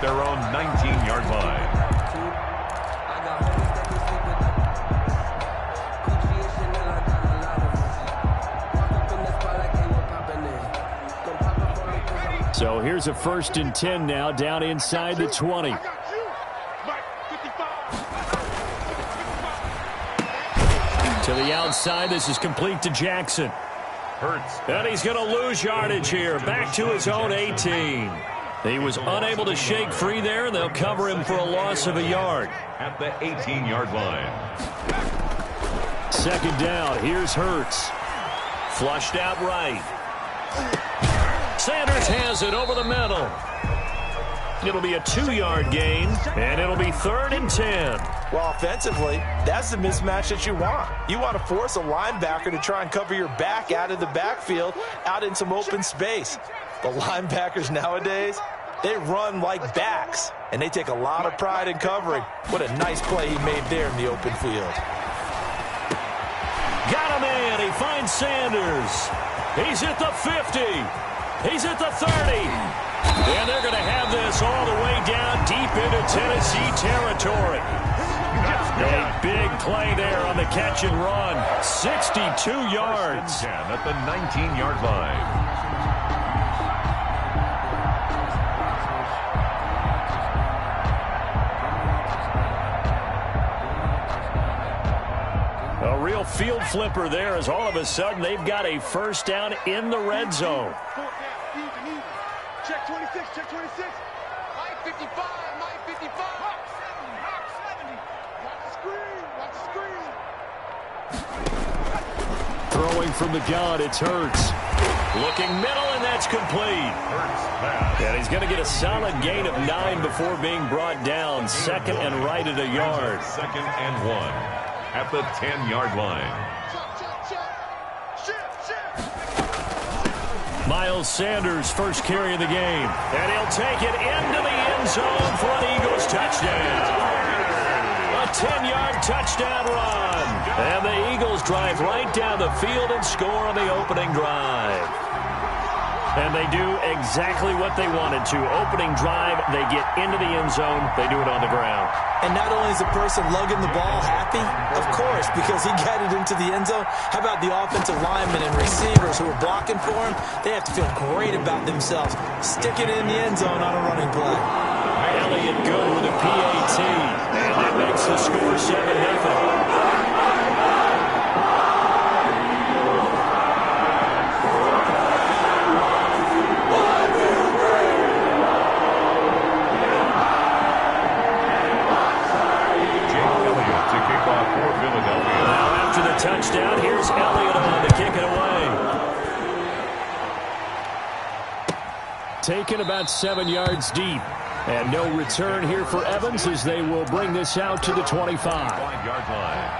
at their own 19-yard line. So here's a 1st and 10 now, down inside the 20. To the outside, this is complete to Jackson. Hurts. And he's going to lose yardage here, back to his own 18. He was unable to shake free there, and they'll cover him for a loss of a yard. At the 18-yard line. 2nd down, here's Hurts. Flushed out right. Sanders has it over the middle. It'll be a 2-yard gain, and it'll be 3rd and 10. Well, offensively, that's the mismatch that you want. You want to force a linebacker to try and cover your back out of the backfield, out in some open space. The linebackers nowadays, they run like backs, and they take a lot of pride in covering. What a nice play he made there in the open field. Got him in. He finds Sanders. He's at the 50. He's at the 30. And they're going to have this all the way down deep into Tennessee territory. A big play there on the catch and run. 62 yards. At the 19-yard line. A real field flipper there as all of a sudden they've got a 1st down in the red zone. Check 26, check 26. Mike 55, Mike 55. Hawk 70, Hawk 70. Watch the screen, watch the screen. Throwing from the gun, it's Hurts. Looking middle, and that's complete. And he's going to get a solid gain of 9 before being brought down. 2nd and right at a yard. 2nd and 1. At the 10-yard line. Miles Sanders, first carry of the game. And he'll take it into the end zone for an Eagles touchdown. A 10-yard touchdown run. And the Eagles drive right down the field and score on the opening drive. And they do exactly what they wanted to. Opening drive, they get into the end zone. They do it on the ground. And not only is the person lugging the ball happy, of course, because he got it into the end zone. How about the offensive linemen and receivers who are blocking for him? They have to feel great about themselves, sticking it in the end zone on a running play. Elliott good with a PAT. And that makes the score 7-0. Touchdown. Here's Elliott on to kick it away. Taken about 7 yards deep. And no return here for Evans as they will bring this out to the 25. 5-yard line.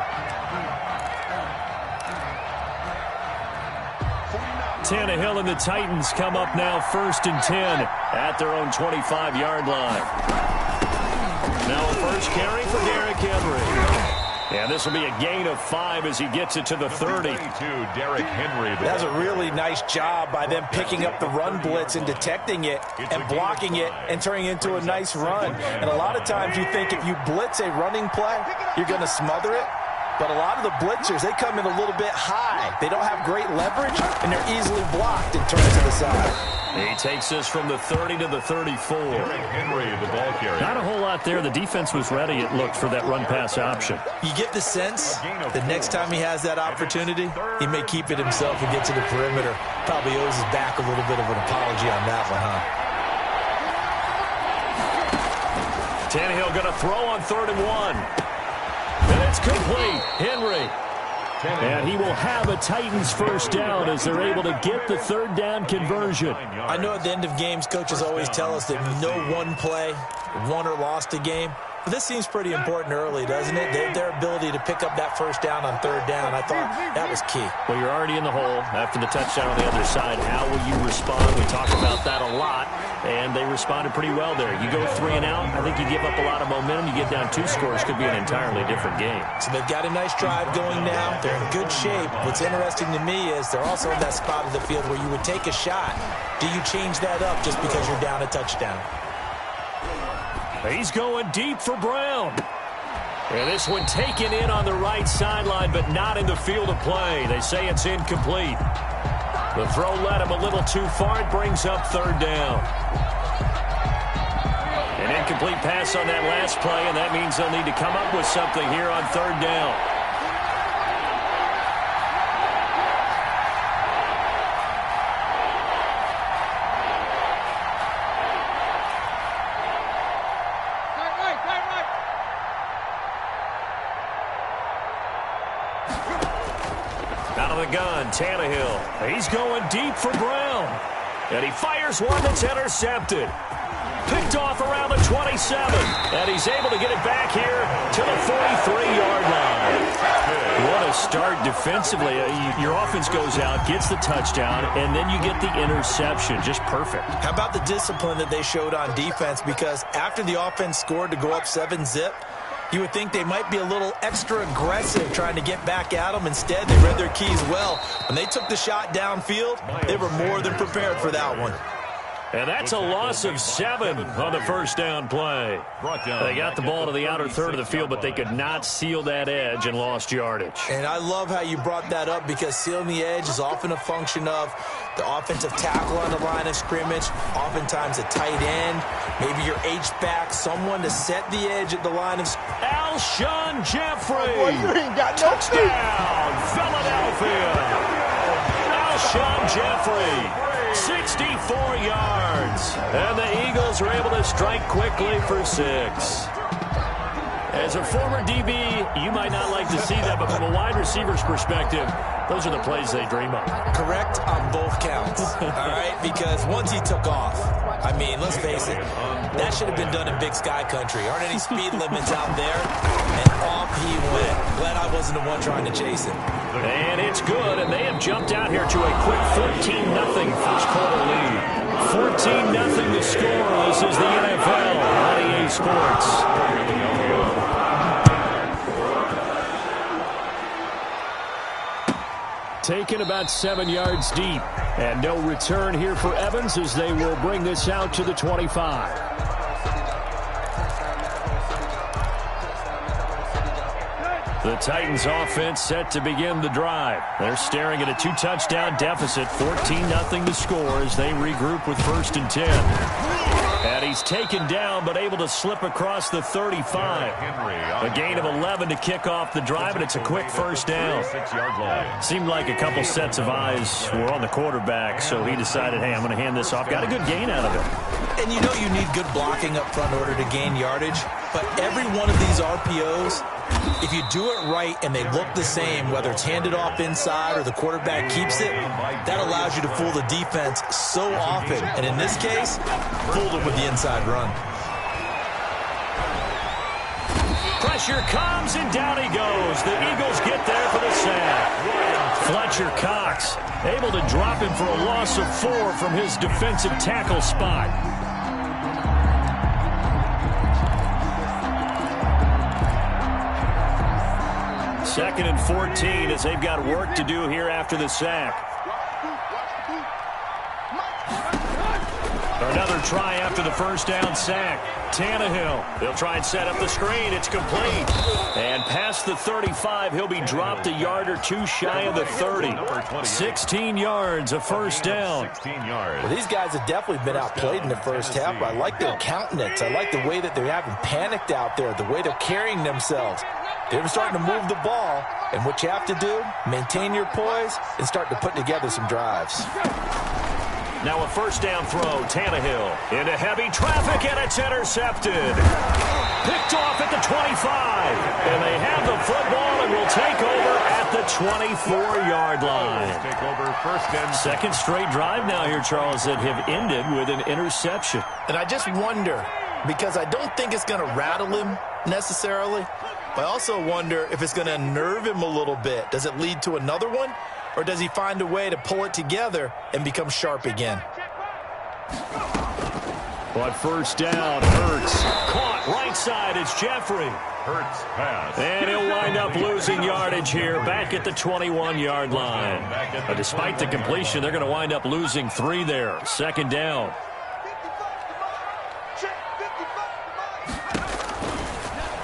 Tannehill and the Titans come up now 1st and 10 at their own 25-yard line. Now a first carry for Derrick Henry. And this will be a gain of 5 as he gets it to the 30. Derrick Henry. That's a really nice job by them picking up the run blitz and detecting it and blocking it and turning it into a nice run. And a lot of times you think if you blitz a running play, you're going to smother it. But a lot of the blitzers, they come in a little bit high. They don't have great leverage, and they're easily blocked and turned to the side. He takes this from the 30 to the 34. Derrick Henry, the ball carrier. Not a whole lot there. The defense was ready, it looked, for that run-pass option. You get the sense the next time he has that opportunity, he may keep it himself and get to the perimeter. Probably owes his back a little bit of an apology on that one, huh? Tannehill going to throw on 3rd and 1. And it's complete. Henry. And he will have a Titans first down as they're able to get the 3rd down conversion. I know at the end of games, coaches always tell us that no one play won or lost a game. But this seems pretty important early, doesn't it? Their ability to pick up that first down on 3rd down, I thought that was key. Well, you're already in the hole after the touchdown on the other side. How will you respond? We talk about that a lot, and they responded pretty well there. You go 3 and out, I think you give up a lot of momentum. You get down 2 scores, could be an entirely different game. So they've got a nice drive going now. They're in good shape. What's interesting to me is they're also in that spot of the field where you would take a shot. Do you change that up just because you're down a touchdown? He's going deep for Brown. And this one taken in on the right sideline, but not in the field of play. They say it's incomplete. The throw led him a little too far. It brings up third down. An incomplete pass on that last play, and that means they'll need to come up with something here on third down. Tannehill. He's going deep for Brown. And he fires one that's intercepted. Picked off around the 27. And he's able to get it back here to the 43-yard line. What a start defensively. Your offense goes out, gets the touchdown, and then you get the interception. Just perfect. How about the discipline that they showed on defense? Because after the offense scored to go up 7-zip, you would think they might be a little extra aggressive trying to get back at them. Instead, they read their keys well. When they took the shot downfield, they were more than prepared for that one. And that's a loss of 7 on the first down play. They got the ball to the outer third of the field, but they could not seal that edge and lost yardage. And I love how you brought that up, because sealing the edge is often a function of the offensive tackle on the line of scrimmage, oftentimes a tight end, maybe your H-back, someone to set the edge at the line of Alshon Jeffrey. Boy, you ain't got no touchdown, Philadelphia. Alshon Jeffrey. 64 yards. And the Eagles are able to strike quickly for 6. As a former DB, you might not like to see that, but from a wide receiver's perspective, those are the plays they dream of. Correct on both counts, all right? Because once he took off, I mean, let's face it, that should have been done in Big Sky Country. Aren't any speed limits out there? And off he went. Glad I wasn't the one trying to chase him. And it's good, and they have jumped out here to a quick 14-0 first quarter lead. 14-0 the score. This is the NFL on EA Sports. Taken about 7 yards deep. And no return here for Evans as they will bring this out to the 25. The Titans offense set to begin the drive. They're staring at a 2-touchdown deficit, 14-0 to score as they regroup with 1st and 10. And he's taken down but able to slip across the 35. A gain of 11 to kick off the drive, and it's a quick first down. Seemed like a couple sets of eyes were on the quarterback, so he decided, hey, I'm going to hand this off. Got a good gain out of it. And you know you need good blocking up front in order to gain yardage, but every one of these RPOs, if you do it right and they look the same, whether it's handed off inside or the quarterback keeps it, that allows you to fool the defense so often. And in this case, fooled them with the inside run. Pressure comes, and down he goes. The Eagles get there for the sack. Fletcher Cox able to drop him for a loss of 4 from his defensive tackle spot. Second and 14 as they've got work to do here after the sack. Another try after the first down sack. Tannehill. They'll try and set up the screen. It's complete. And past the 35, he'll be dropped a yard or 2 shy of the 30. 16 yards, a first down. Well, these guys have definitely been outplayed in the first half, but I like their countenance. I like the way that they haven't panicked out there, the way they're carrying themselves. They're starting to move the ball, and what you have to do, maintain your poise and start to put together some drives. Now a first down throw, Tannehill into heavy traffic, and it's intercepted. Picked off at the 25, and they have the football and will take over at the 24-yard line. Take over first and second straight drive now here, Charles, that have ended with an interception. And I just wonder, because I don't think it's going to rattle him necessarily, I also wonder if it's going to unnerve him a little bit. Does it lead to another one? Or does he find a way to pull it together and become sharp again? On first down, Hurts. Caught right side, it's Jeffrey. Hurts pass. And he'll wind up losing yardage here back at the 21-yard line. Despite the completion, they're going to wind up losing 3 there. Second down.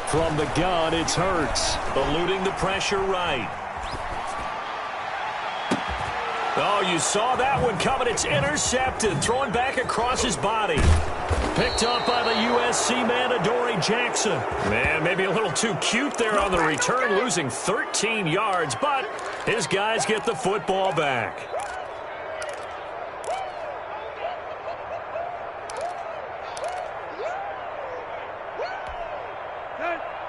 From the gun, it's Hurts. Eluding the pressure right. Oh, you saw that one coming. It's intercepted. Throwing back across his body. Picked up by the USC man, Adoree Jackson. Man, maybe a little too cute there on the return, losing 13 yards, but his guys get the football back.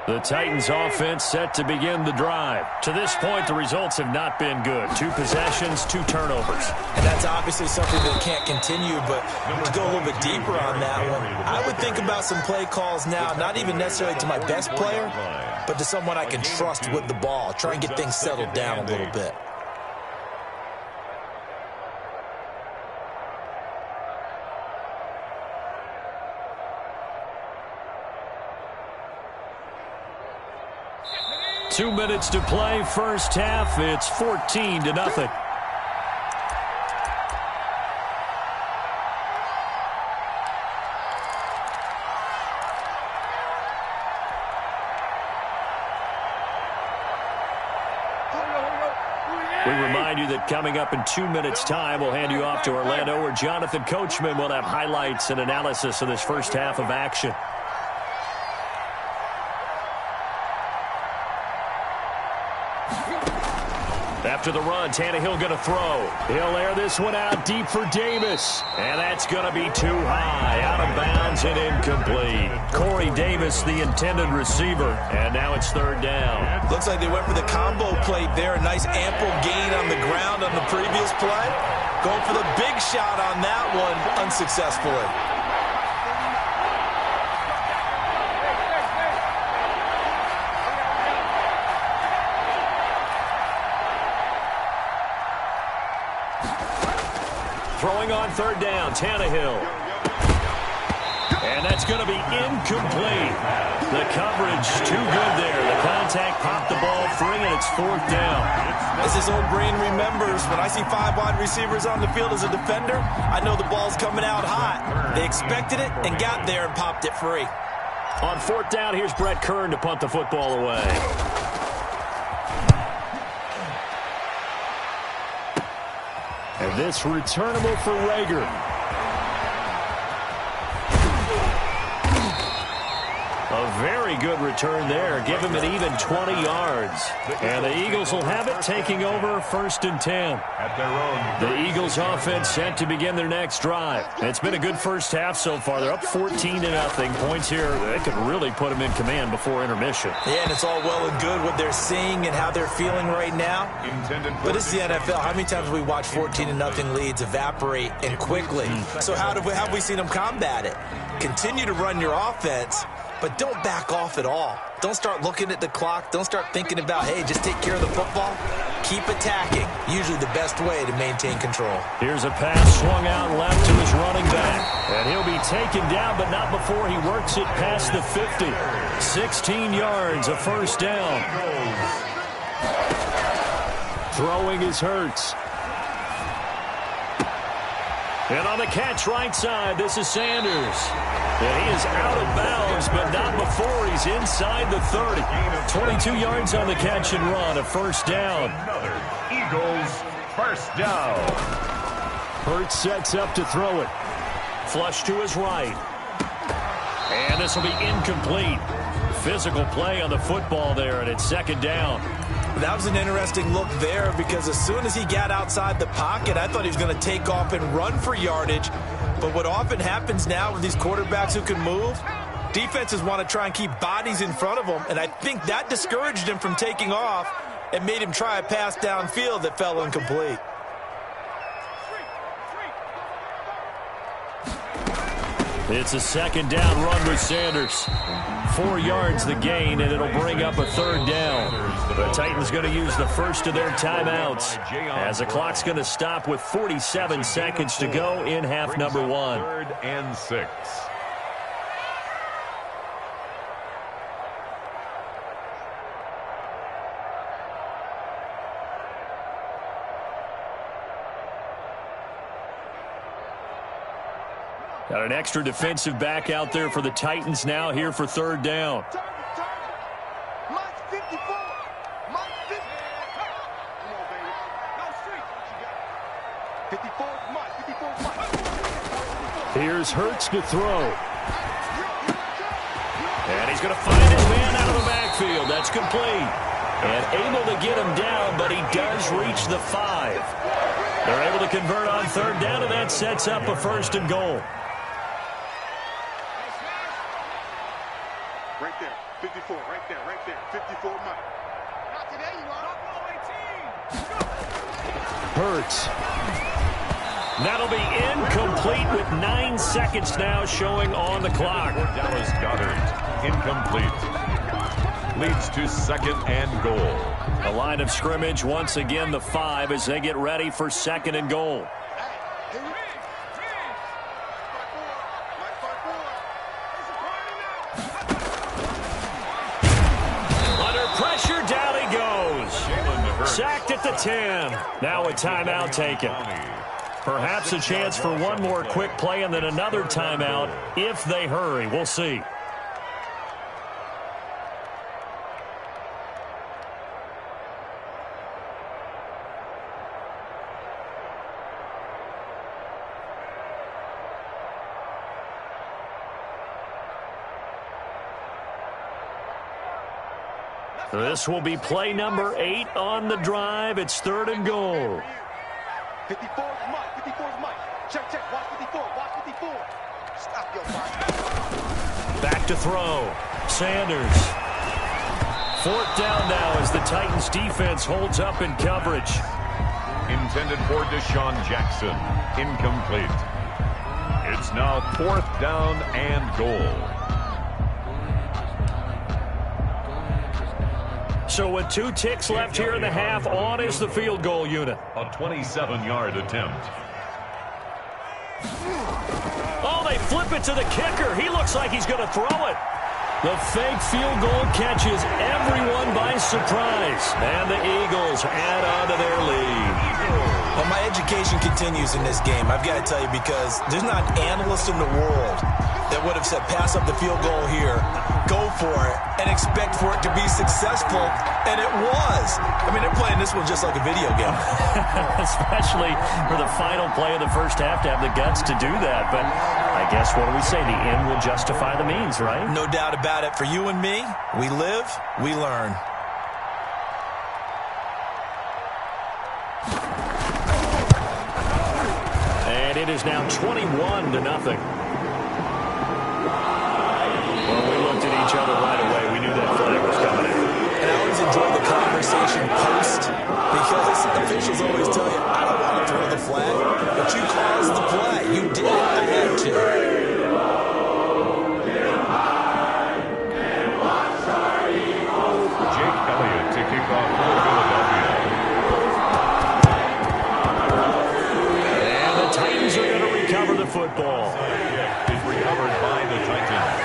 The Titans offense set to begin the drive. To this point, the results have not been good. 2 possessions, 2 turnovers. And that's obviously something that can't continue, but to go a little bit deeper on that one, I would think about some play calls now, not even necessarily to my best player, but to someone I can trust with the ball. Try and get things settled down a little bit. Two minutes to play, first half. It's 14-0. We remind you that coming up in 2 minutes' time, we'll hand you off to Orlando, where Jonathan Coachman will have highlights and analysis of this first half of action. After the run, Tannehill going to throw. He'll air this one out deep for Davis. And that's going to be too high. Out of bounds and incomplete. Corey Davis, the intended receiver. And now it's third down. Looks like they went for the combo play there. A nice ample gain on the ground on the previous play. Going for the big shot on that one unsuccessfully. Throwing on third down, Tannehill. And that's going to be incomplete. The coverage too good there. The contact popped the ball free, and it's fourth down. As his old brain remembers, when I see 5 wide receivers on the field as a defender, I know the ball's coming out hot. They expected it and got there and popped it free. On fourth down, here's Brett Kern to punt the football away. And this returnable for Rager. A very good return there. Give him an even 20 yards. And the Eagles will have it, taking over first and 10. The Eagles offense set to begin their next drive. It's been a good first half so far. They're up 14-0. Points here, they could really put them in command before intermission. Yeah, and it's all well and good what they're seeing and how they're feeling right now. But it's the NFL. How many times have we watched 14-0 leads evaporate and quickly? So how have we seen them combat it? Continue to run your offense, but don't back off at all. Don't start looking at the clock. Don't start thinking about, hey, just take care of the football. Keep attacking. Usually the best way to maintain control. Here's a pass swung out left to his running back. And he'll be taken down, but not before he works it past the 50. 16 yards, a first down. Throwing is Hurts. And on the catch right side, this is Sanders. And he is out of bounds, but not before he's inside the 30. 22 yards on the catch and run, a first down. Another Eagles first down. Hurts sets up to throw it. Flush to his right. And this will be incomplete. Physical play on the football there, and it's second down. That was an interesting look there because as soon as he got outside the pocket, I thought he was going to take off and run for yardage. But what often happens now with these quarterbacks who can move, defenses want to try and keep bodies in front of them, and I think that discouraged him from taking off and made him try a pass downfield that fell incomplete. It's a second down run with Sanders. 4 yards the gain, and it'll bring up a third down. The Titans going to use the first of their timeouts as the clock's going to stop with 47 seconds to go in half number 1. 3rd and 6. Got an extra defensive back out there for the Titans now here for third down. Mike's 54. Mike's 50. Come on, baby. No street. 54 is Mike. 54 is Mike. Here's Hurts to throw. And he's going to find his man out of the backfield. That's complete. And able to get him down, but he does reach the 5. They're able to convert on third down, and that sets up a first and goal. Right there. 54. Right there. Right there. 54 Mike. Not today, you are. Hurts. That'll be incomplete with 9 seconds now showing on the clock. Dallas Goedert. Incomplete. Leads to second and goal. The line of scrimmage, once again, the 5 as they get ready for second and goal. Under pressure, down he goes. Sacked at the 10. Now a timeout taken. Perhaps a chance for one more quick play and then another timeout if they hurry. We'll see. This will be play number 8 on the drive. It's third and goal. 54 is Mike. 54 is Mike. Check, check. Watch 54. Watch 54. Stop your body. Back to throw. Sanders. Fourth down now as the Titans defense holds up in coverage. Intended for Deshaun Jackson. Incomplete. It's now fourth down and goal. So with 2 ticks left here in the half, on is the field goal unit. A 27-yard attempt. Oh, they flip it to the kicker. He looks like he's going to throw it. The fake field goal catches everyone by surprise. And the Eagles add on to their lead. Well, my education continues in this game, I've got to tell you, because there's not an analyst in the world that would have said pass up the field goal here, go for it, and expect for it to be successful, and it was. I mean, they're playing this one just like a video game. Especially for the final play of the first half to have the guts to do that. But I guess what do we say? The end will justify the means, right? No doubt about it. For you and me, we live, we learn. And it is now 21-0. Well, we looked at each other right away. We knew that flag was coming in. And I always enjoy the conversation post, because officials always tell you, I don't want to throw the flag, but you caused the play. You did. I had to. Jake Elliott to kick off for Philadelphia. And the Titans are going to recover the football. Is recovered by the Titans.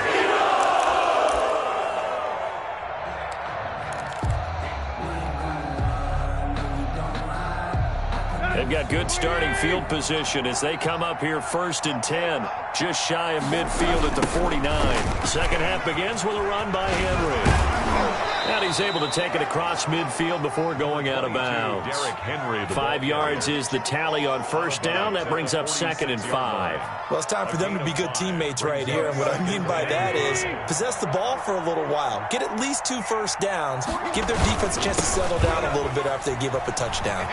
They've got good starting field position as they come up here first and 10. Just shy of midfield at the 49. Second half begins with a run by Henry. And he's able to take it across midfield before going out of bounds. Derrick Henry. 5 yards is the tally on first down. That brings up second and 5. Well, it's time for them to be good teammates right here. And what I mean by that is possess the ball for a little while. Get at least 2 first downs. Give their defense a chance to settle down a little bit after they give up a touchdown.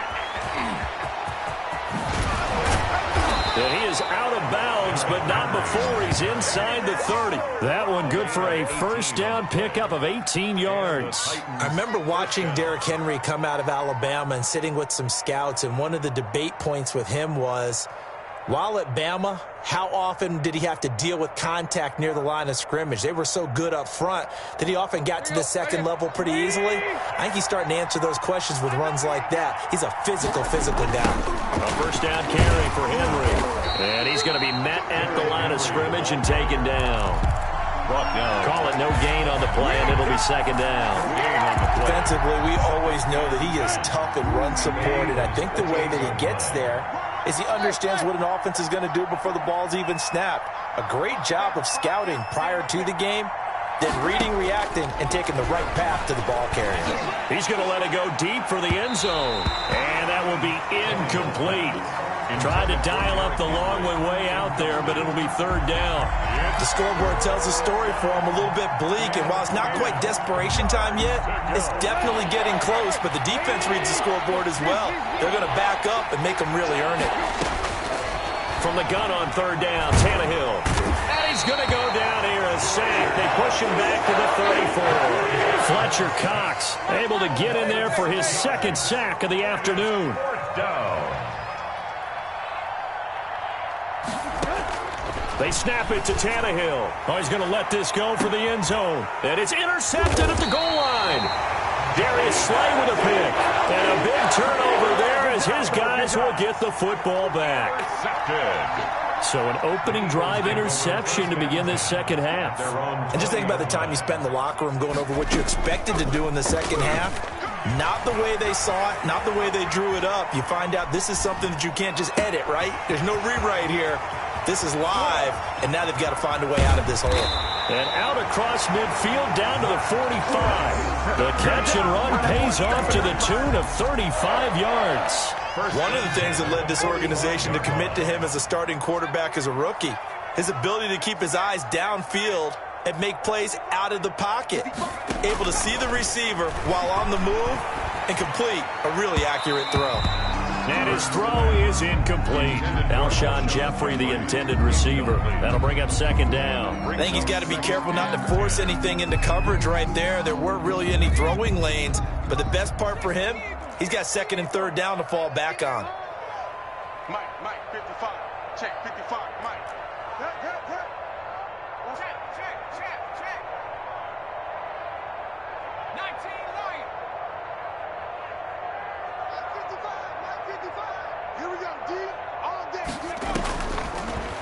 And he is out of bounds, but not before he's inside the 30. That one good for a first down pickup of 18 yards. I remember watching Derrick Henry come out of Alabama and sitting with some scouts, and one of the debate points with him was, while at Bama, how often did he have to deal with contact near the line of scrimmage? They were so good up front that he often got to the second level pretty easily. I think he's starting to answer those questions with runs like that. He's a physical guy. A first down carry for Henry. And he's going to be met at the line of scrimmage and taken down. Brought down. Call it no gain on the play, and it'll be second down. Defensively, we always know that he is tough in run support, and I think the way that he gets there is he understands what an offense is going to do before the ball's even snapped. A great job of scouting prior to the game, then reading, reacting, and taking the right path to the ball carrier. He's going to let it go deep for the end zone. And that will be incomplete. Tried to dial up the long one way out there, but it'll be third down. The scoreboard tells a story for him, a little bit bleak, and while it's not quite desperation time yet, it's definitely getting close, but the defense reads the scoreboard as well. They're going to back up and make them really earn it. From the gun on third down, Tannehill. And he's going to go down here, a sack. They push him back to the 34. Fletcher Cox able to get in there for his second sack of the afternoon. Fourth down. They snap it to Tannehill. Oh, he's going to let this go for the end zone. And it's intercepted at the goal line. Darius Slay with a pick. And a big turnover there as his guys will get the football back. So an opening drive interception to begin this second half. And just think about the time you spent in the locker room going over what you expected to do in the second half. Not the way they saw it, not the way they drew it up. You find out this is something that you can't just edit, right? There's no rewrite here. This is live, and now they've got to find a way out of this hole. And out across midfield down to the 45. The catch and run pays off to the tune of 35 yards. One of the things that led this organization to commit to him as a starting quarterback as a rookie, his ability to keep his eyes downfield and make plays out of the pocket. Able to see the receiver while on the move and complete a really accurate throw. And his throw is incomplete. Alshon Jeffrey, the intended receiver. That'll bring up second down. I think he's got to be careful not to force anything into coverage right there. There weren't really any throwing lanes, but the best part for him, he's got second and third down to fall back on. Mike, 55. Check, 55, Mike. Check. 19 Lion. Mike 55. Here we go, D. All day.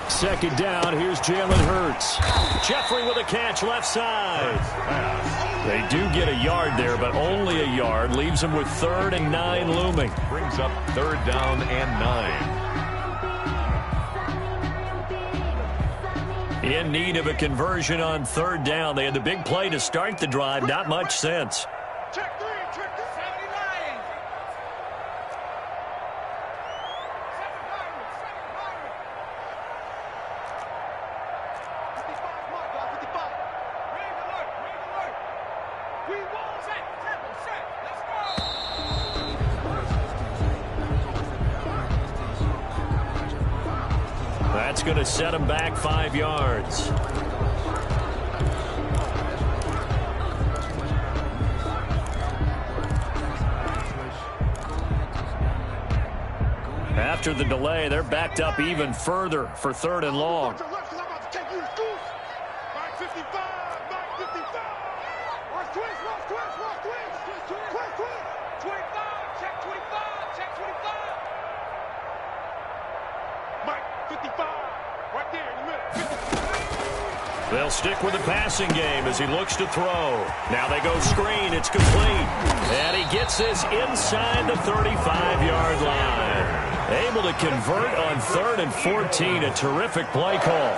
Second down, here's Jalen Hurts. Jeffrey with a catch left side. They do get a yard there, but only a yard. Leaves them with 3rd and 9 looming. Brings up 3rd down and 9. In need of a conversion on 3rd down. They had the big play to start the drive. Not much sense. Check 3, 79. That's going to set him back 5 yards. After the delay, they're backed up even further for 3rd and long. Mike 55. Mike 55. Watch twist. 25. Check 25. Mike 55. Right there in the middle. They'll stick with the passing game as he looks to throw. Now they go screen. It's complete. And he gets this inside the 35-yard line. Able to convert on 3rd and 14. A terrific play call.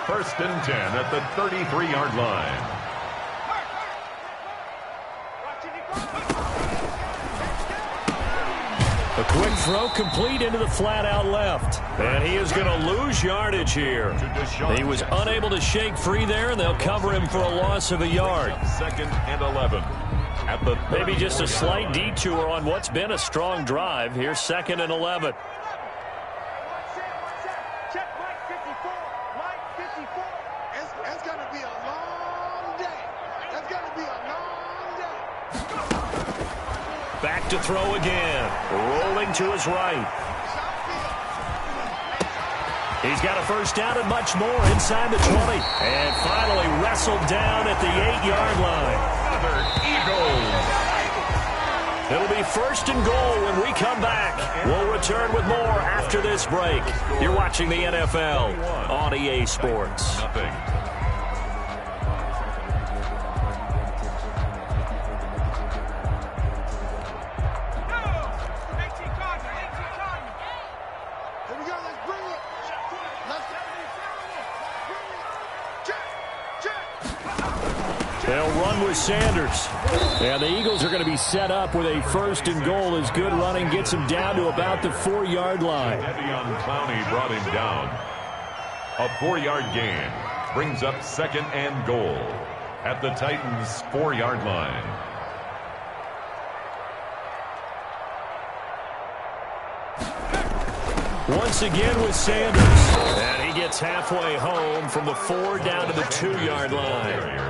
1st and 10 at the 33-yard line. A quick throw complete into the flat out left. And he is going to lose yardage here. He was unable to shake free there, and they'll cover him for a loss of a yard. 2nd and 11. At the Maybe just a slight detour on what's been a strong drive. Here's 2nd and 11. Check Mike 54. Mike 54. It's going to be a long day. It's going to be a long day. Back to throw again. Rolling to his right. He's got a first down and much more inside the 20. And finally wrestled down at the 8-yard line. Eagles. It'll be 1st and goal when we come back. We'll return with more after this break. You're watching the NFL on EA Sports. Nothing. They'll run with Sanders. And the Eagles are going to be set up with a 1st and goal as good running gets him down to about the 4-yard line. Devion Clowney brought him down. A 4-yard gain brings up 2nd and goal at the Titans' 4-yard line. Once again with Sanders. And he gets halfway home from the 4 down to the 2-yard line.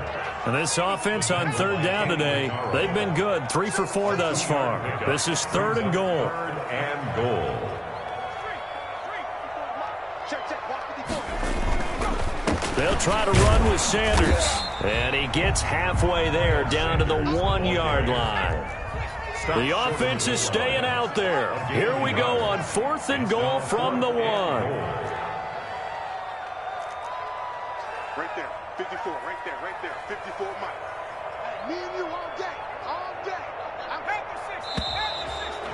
And this offense on 3rd down today, they've been good. 3 for 4 thus far. This is 3rd and goal. 3rd and goal. They'll try to run with Sanders. And he gets halfway there down to the 1-yard line. The offense is staying out there. Here we go on 4th and goal from the 1. Right there, 54, right there, 54, Mike. Me and you all day, all day. I'm at the 60,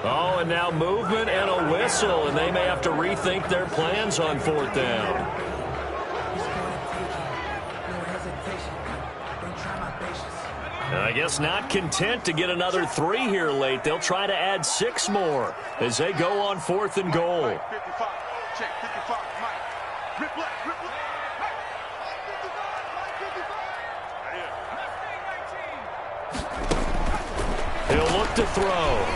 Oh, and now movement and a whistle, and they may have to rethink their plans on 4th down. And I guess not content to get another 3 here late. They'll try to add 6 more as they go on 4th and goal. 55, check, 55, Mike. Rip left, rip left. He'll look to throw.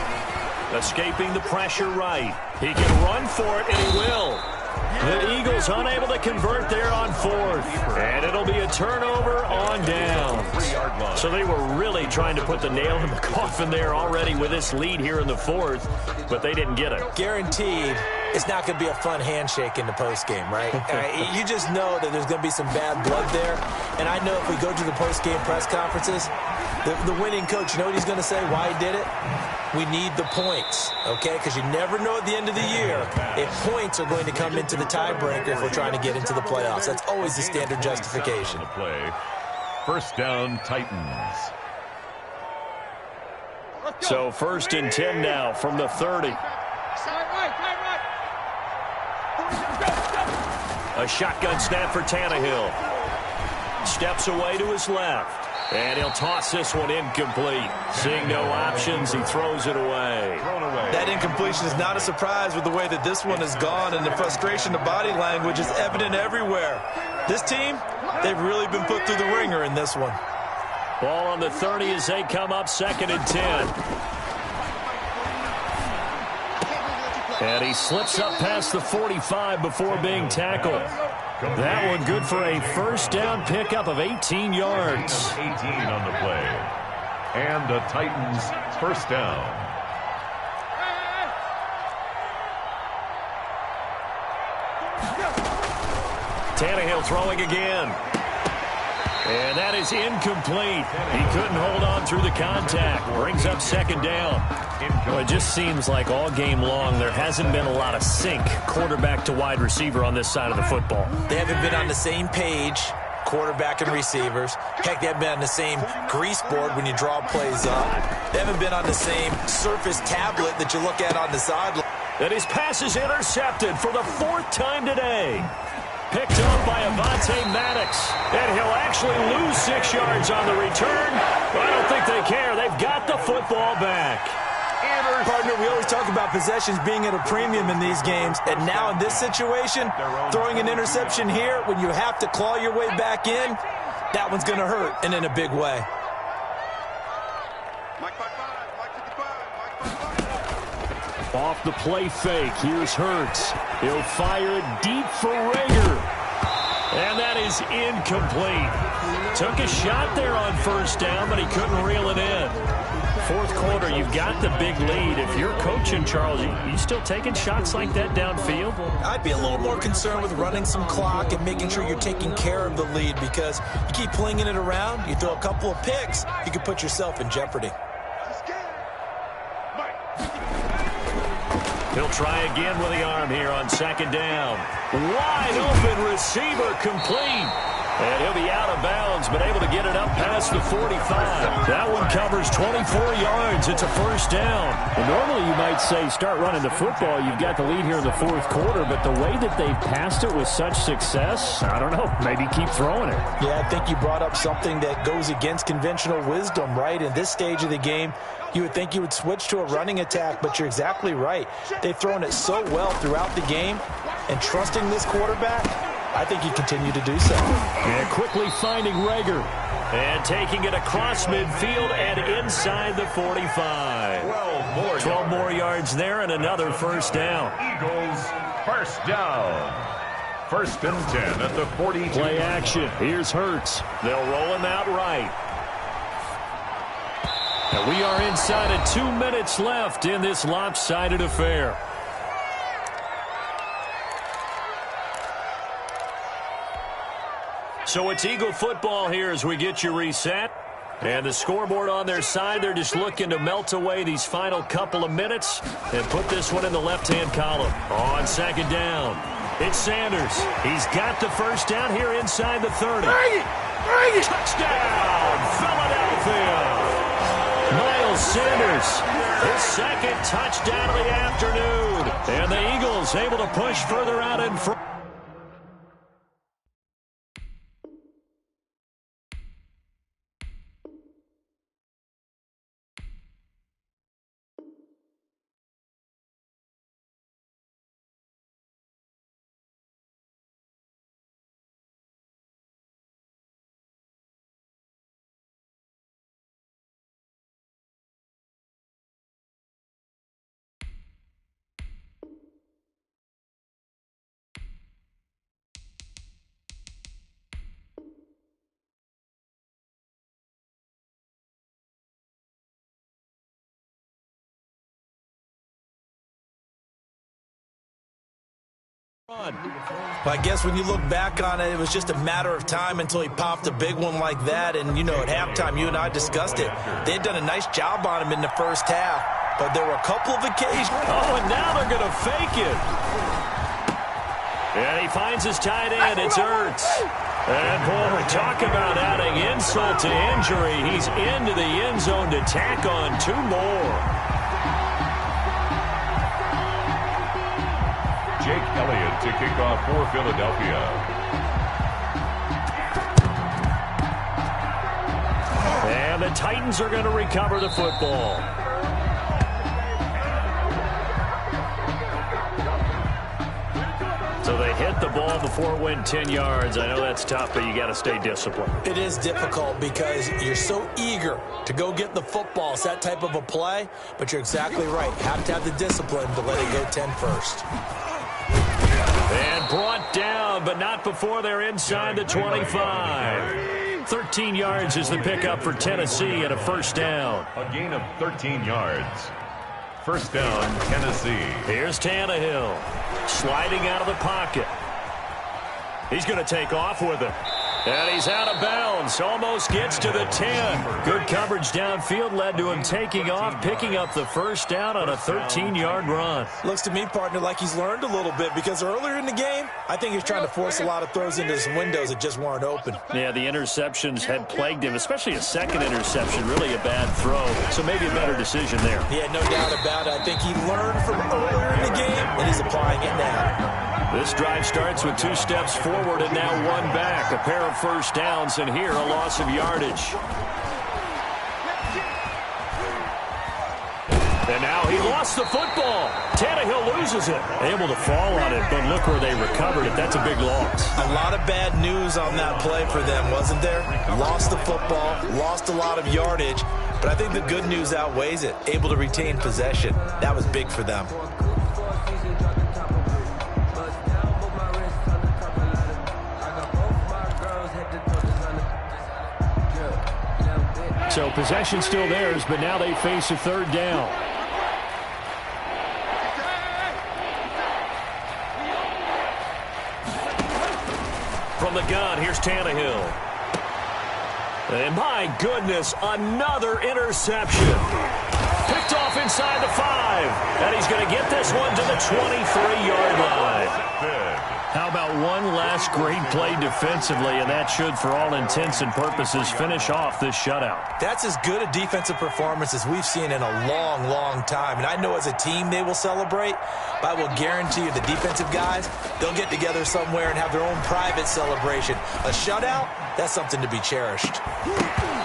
Escaping the pressure right. He can run for it, and he will. The Eagles unable to convert there on 4th. And it'll be a turnover on down. So they were really trying to put the nail in the coffin there already with this lead here in the 4th, but they didn't get it. Guaranteed it's not going to be a fun handshake in the postgame, right? You just know that there's going to be some bad blood there. And I know if we go to the postgame press conferences, the winning coach, you know what he's going to say, why he did it? We need the points, okay? Because you never know at the end of the year if points are going to come into the tiebreaker if we're trying to get into the playoffs. That's always the standard justification. Play. 1st down, Titans. So 1st and 10 now from the 30. A shotgun snap for Tannehill. Steps away to his left. And he'll toss this one incomplete. Seeing no options, he throws it away. That incompletion is not a surprise with the way that this one has gone, and the frustration, the body language is evident everywhere. This team, they've really been put through the ringer in this one. Ball on the 30 as they come up 2nd and 10. And he slips up past the 45 before being tackled. That one good for a 1st down pickup of 18 yards. 18 on the play. And the Titans' 1st down. Tannehill throwing again. And that is incomplete. He couldn't hold on through the contact. Brings up 2nd down. Well, it just seems like all game long there hasn't been a lot of sync quarterback to wide receiver on this side of the football. They haven't been on the same page, quarterback and receivers. Heck, they haven't been on the same grease board when you draw plays up. They haven't been on the same surface tablet that you look at on the sideline. And his pass is intercepted for the 4th time today. Picked up by Avonte Maddox. And he'll actually lose 6 yards on the return. But I don't think they care. They've got the football back. Partner, we always talk about possessions being at a premium in these games. And now in this situation, throwing an interception here when you have to claw your way back in, that one's going to hurt, and in a big way. Off the play fake, here's Hurts. He'll fire it deep for Rager. And that is incomplete. Took a shot there on 1st down, but he couldn't reel it in. 4th quarter, you've got the big lead. If you're coaching, Charles, you still taking shots like that downfield? I'd be a little more concerned with running some clock and making sure you're taking care of the lead, because you keep flinging it around, you throw a couple of picks, you could put yourself in jeopardy. He'll try again with the arm here on 2nd down. Wide open receiver complete. And he'll be out of bounds, but able to get it up past the 45. That one covers 24 yards. It's a first down. Well, normally you might say start running the football. You've got the lead here in the fourth quarter, but the way that they've passed it with such success, I don't know, maybe keep throwing it. Yeah, I think you brought up something that goes against conventional wisdom, right? In this stage of the game, you would think you would switch to a running attack, but you're exactly right. They've thrown it so well throughout the game, and trusting this quarterback, I think you continue to do so. And quickly finding Rager. And taking it across midfield and inside the 45. 12 more yards there and another first down. Eagles, first down. First and 10 at the 42. Play action. Here's Hurts. They'll roll him out right. And we are inside of 2 minutes left in this lopsided affair. So it's Eagle football here as we get you reset. And the scoreboard on their side, they're just looking to melt away these final couple of minutes and put this one in the left-hand column. On second down, it's Sanders. He's got the first down here inside the 30. Touchdown, Philadelphia. Miles Sanders, his second touchdown of the afternoon. And the Eagles able to push further out in front. Well, I guess when you look back on it, it was just a matter of time until he popped a big one like that. And, you know, at halftime, you and I discussed it. They had done a nice job on him in the first half, but there were a couple of occasions. Oh, and now they're going to fake it. And he finds his tight end. It's Ertz. And, boy, talk about adding insult to injury. He's into the end zone to tack on 2 more. Jake Elliott to kick off for Philadelphia. And the Titans are going to recover the football. So they hit the ball before it went 10 yards. I know that's tough, but you got to stay disciplined. It is difficult because you're so eager to go get the football. It's that type of a play, but you're exactly right. You have to have the discipline to let it go 10 first. And brought down, but not before they're inside the 25. 13 yards is the pickup for Tennessee and a first down. A gain of 13 yards. First down, Tennessee. Here's Tannehill, sliding out of the pocket. He's going to take off with it. And he's out of bounds. Almost gets to the 10. Good coverage downfield led to him taking off, picking up the first down on a 13-yard run. Looks to me, partner, like he's learned a little bit because earlier in the game, I think he was trying to force a lot of throws into his windows that just weren't open. Yeah, the interceptions had plagued him, especially a second interception, really a bad throw. So maybe a better decision there. Yeah, no doubt about it. I think he learned from earlier in the game, and he's applying it now. This drive starts with 2 steps forward and now 1 back. A pair of first downs, and here a loss of yardage. And now he lost the football. Tannehill loses it. Able to fall on it, but look where they recovered it. That's a big loss. A lot of bad news on that play for them, wasn't there? Lost the football, lost a lot of yardage, but I think the good news outweighs it. Able to retain possession. That was big for them. So possession still theirs, but now they face a third down. From the gun, here's Tannehill. And my goodness, another interception. Picked off inside the 5. And he's going to get this one to the 23-yard line. How about one last great play defensively, and that should, for all intents and purposes, finish off this shutout. That's as good a defensive performance as we've seen in a long, long time. And I know as a team they will celebrate, but I will guarantee you the defensive guys, they'll get together somewhere and have their own private celebration. A shutout, that's something to be cherished.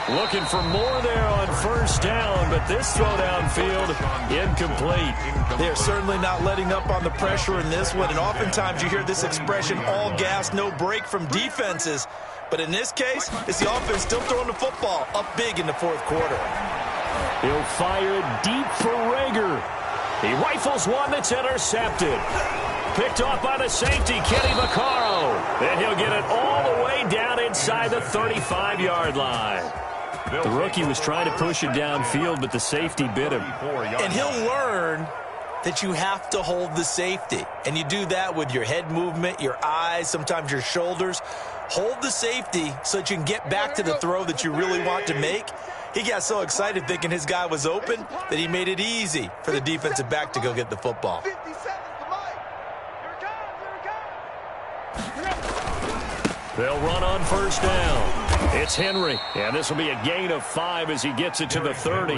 Looking for more there on first down, but this throw downfield incomplete. They're certainly not letting up on the pressure in this one, and oftentimes you hear this expression, all gas, no break from defenses. But in this case, it's the offense still throwing the football up big in the fourth quarter. He'll fire it deep for Rager. He rifles one that's intercepted. Picked off by the safety, Kenny Vaccaro. And he'll get it all the way down inside the 35-yard line. The rookie was trying to push it downfield, but the safety bit him. And he'll learn that you have to hold the safety. And you do that with your head movement, your eyes, sometimes your shoulders. Hold the safety so that you can get back to the throw that you really want to make. He got so excited thinking his guy was open that he made it easy for the defensive back to go get the football. 50 seconds to Mike. Here it comes. They'll run on first down. It's Henry, and this will be a gain of 5 as he gets it to the 30.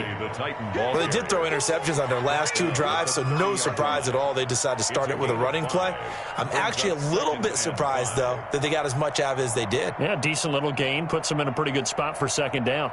Well, they did throw interceptions on their last 2 drives, so no surprise at all they decided to start it with a running play. I'm actually a little bit surprised, though, that they got as much out of it as they did. Yeah, decent little gain. Puts them in a pretty good spot for second down.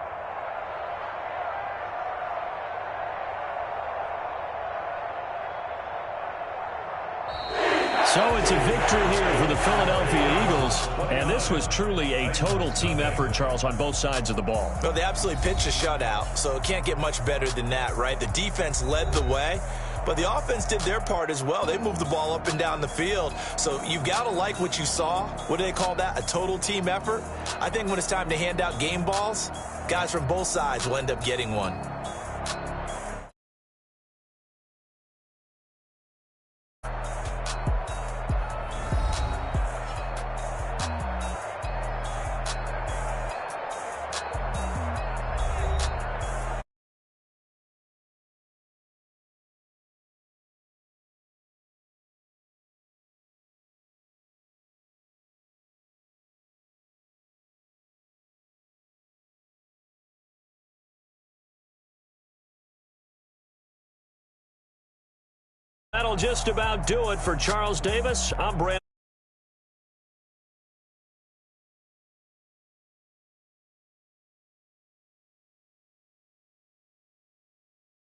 So it's a victory here for the Philadelphia Eagles, and this was truly a total team effort, Charles, on both sides of the ball. Well, they absolutely pitched a shutout, so it can't get much better than that, right? The defense led the way, but the offense did their part as well. They moved the ball up and down the field, so you've got to like what you saw. What do they call that, a total team effort? I think when it's time to hand out game balls, guys from both sides will end up getting one. That'll just about do it for Charles Davis. I'm Brandon.